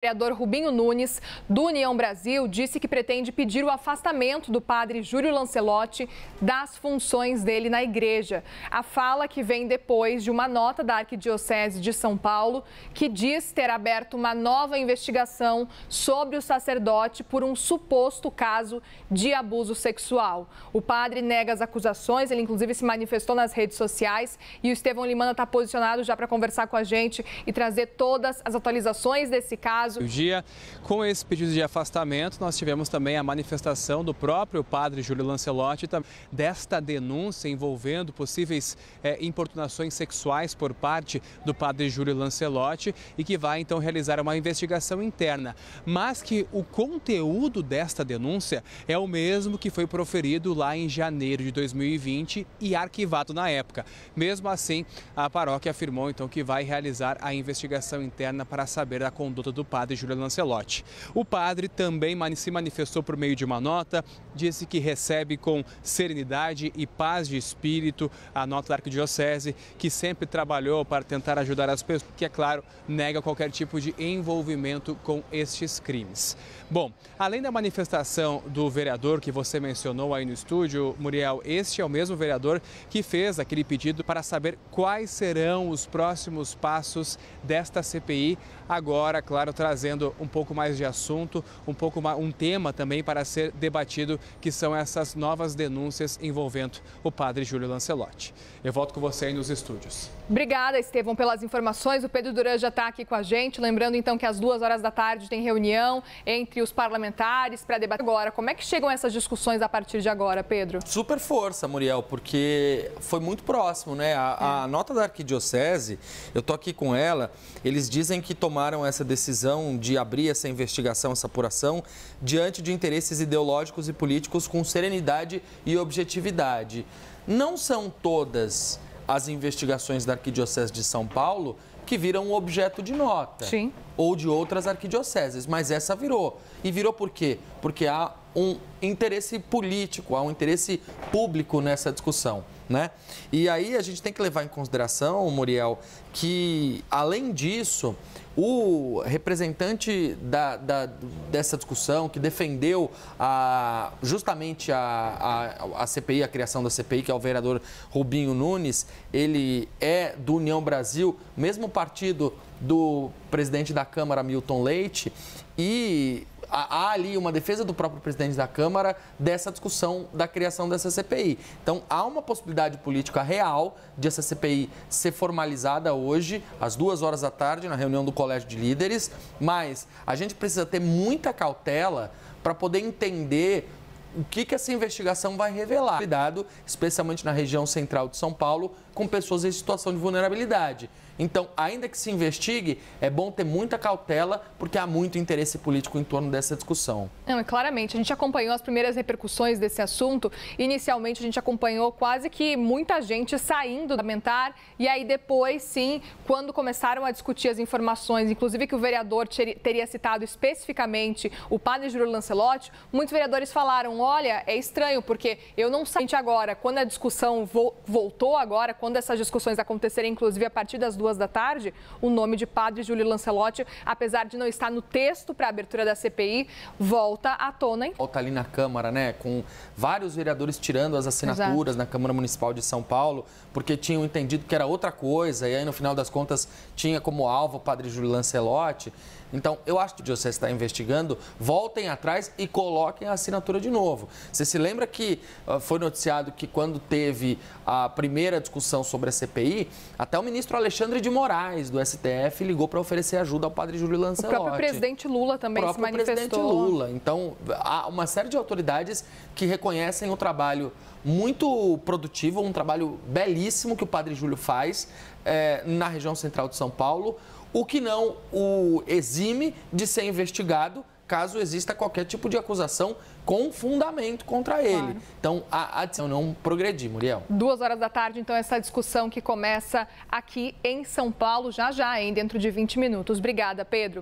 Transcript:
O vereador Rubinho Nunes, do União Brasil, disse que pretende pedir o afastamento do padre Júlio Lancelotti das funções dele na igreja. A fala que vem depois de uma nota da Arquidiocese de São Paulo que diz ter aberto uma nova investigação sobre o sacerdote por um suposto caso de abuso sexual. O padre nega as acusações, ele inclusive se manifestou nas redes sociais e o Estevão Limana está posicionado já para conversar com a gente e trazer todas as atualizações desse caso. O dia, com esse pedido de afastamento, nós tivemos também a manifestação do próprio padre Júlio Lancelotti desta denúncia envolvendo possíveis importunações sexuais por parte do padre Júlio Lancelotti e que vai então realizar uma investigação interna, mas que o conteúdo desta denúncia é o mesmo que foi proferido lá em janeiro de 2020 e arquivado na época. Mesmo assim, a paróquia afirmou então que vai realizar a investigação interna para saber da conduta do padre Júlio Lancelotti. O padre também se manifestou por meio de uma nota, disse que recebe com serenidade e paz de espírito a nota da Arquidiocese, que sempre trabalhou para tentar ajudar as pessoas, que, é claro, nega qualquer tipo de envolvimento com estes crimes. Bom, além da manifestação do vereador que você mencionou aí no estúdio, Muriel, este é o mesmo vereador que fez aquele pedido para saber quais serão os próximos passos desta CPI, agora, claro, trazendo um pouco mais de assunto, um tema também para ser debatido, que são essas novas denúncias envolvendo o padre Júlio Lancelotti. Eu volto com você aí nos estúdios. Obrigada, Estevão, pelas informações. O Pedro Duran já está aqui com a gente. Lembrando, então, que às 14h tem reunião entre os parlamentares para debater agora. Como é que chegam essas discussões a partir de agora, Pedro? Super força, Muriel, porque foi muito próximo, né? A nota da Arquidiocese, eu tô aqui com ela, eles dizem que tomaram essa decisão de abrir essa investigação, essa apuração, diante de interesses ideológicos e políticos com serenidade e objetividade. Não são todas as investigações da Arquidiocese de São Paulo que viram objeto de nota. Sim. Ou de outras arquidioceses, mas essa virou. E virou por quê? Porque há um interesse político, há um interesse público nessa discussão, né? E aí a gente tem que levar em consideração, Muriel, que além disso, o representante dessa discussão, que defendeu justamente a CPI, a criação da CPI, que é o vereador Rubinho Nunes, ele é do União Brasil, mesmo partido do presidente da Câmara, Milton Leite, e há ali uma defesa do próprio presidente da Câmara dessa discussão da criação dessa CPI. Então, há uma possibilidade política real de essa CPI ser formalizada hoje, às 14h, na reunião do Colégio de Líderes, mas a gente precisa ter muita cautela para poder entender o que essa investigação vai revelar. Cuidado, especialmente na região central de São Paulo, com pessoas em situação de vulnerabilidade. Então, ainda que se investigue, é bom ter muita cautela, porque há muito interesse político em torno dessa discussão. Não, claramente, a gente acompanhou as primeiras repercussões desse assunto. Inicialmente, a gente acompanhou quase que muita gente saindo do parlamentar, e aí depois, sim, quando começaram a discutir as informações, inclusive que o vereador teria citado especificamente o padre Júlio Lancelotti, muitos vereadores falaram, olha, é estranho, porque eu não sei agora, quando a discussão voltou agora, quando essas discussões acontecerem, inclusive a partir das 14h, o nome de padre Júlio Lancelotti, apesar de não estar no texto para a abertura da CPI, volta à tona. Volta ali na Câmara, né, com vários vereadores tirando as assinaturas. Exato. Na Câmara Municipal de São Paulo, porque tinham entendido que era outra coisa, e aí no final das contas tinha como alvo o padre Júlio Lancelotti. Então, eu acho que o Diocese está investigando, voltem atrás e coloquem a assinatura de novo. Você se lembra que foi noticiado que quando teve a primeira discussão sobre a CPI, até o ministro Alexandre de Moraes, do STF, ligou para oferecer ajuda ao padre Júlio Lancelotti. O próprio presidente Lula também se manifestou. O próprio presidente Lula. Então, há uma série de autoridades que reconhecem o trabalho muito produtivo, um trabalho belíssimo que o padre Júlio faz na região central de São Paulo, o que não o exime de ser investigado caso exista qualquer tipo de acusação com fundamento contra ele. Claro. Então, a decisão não progredir, Muriel. 14h, então, essa discussão que começa aqui em São Paulo, já, hein, dentro de 20 minutos. Obrigada, Pedro.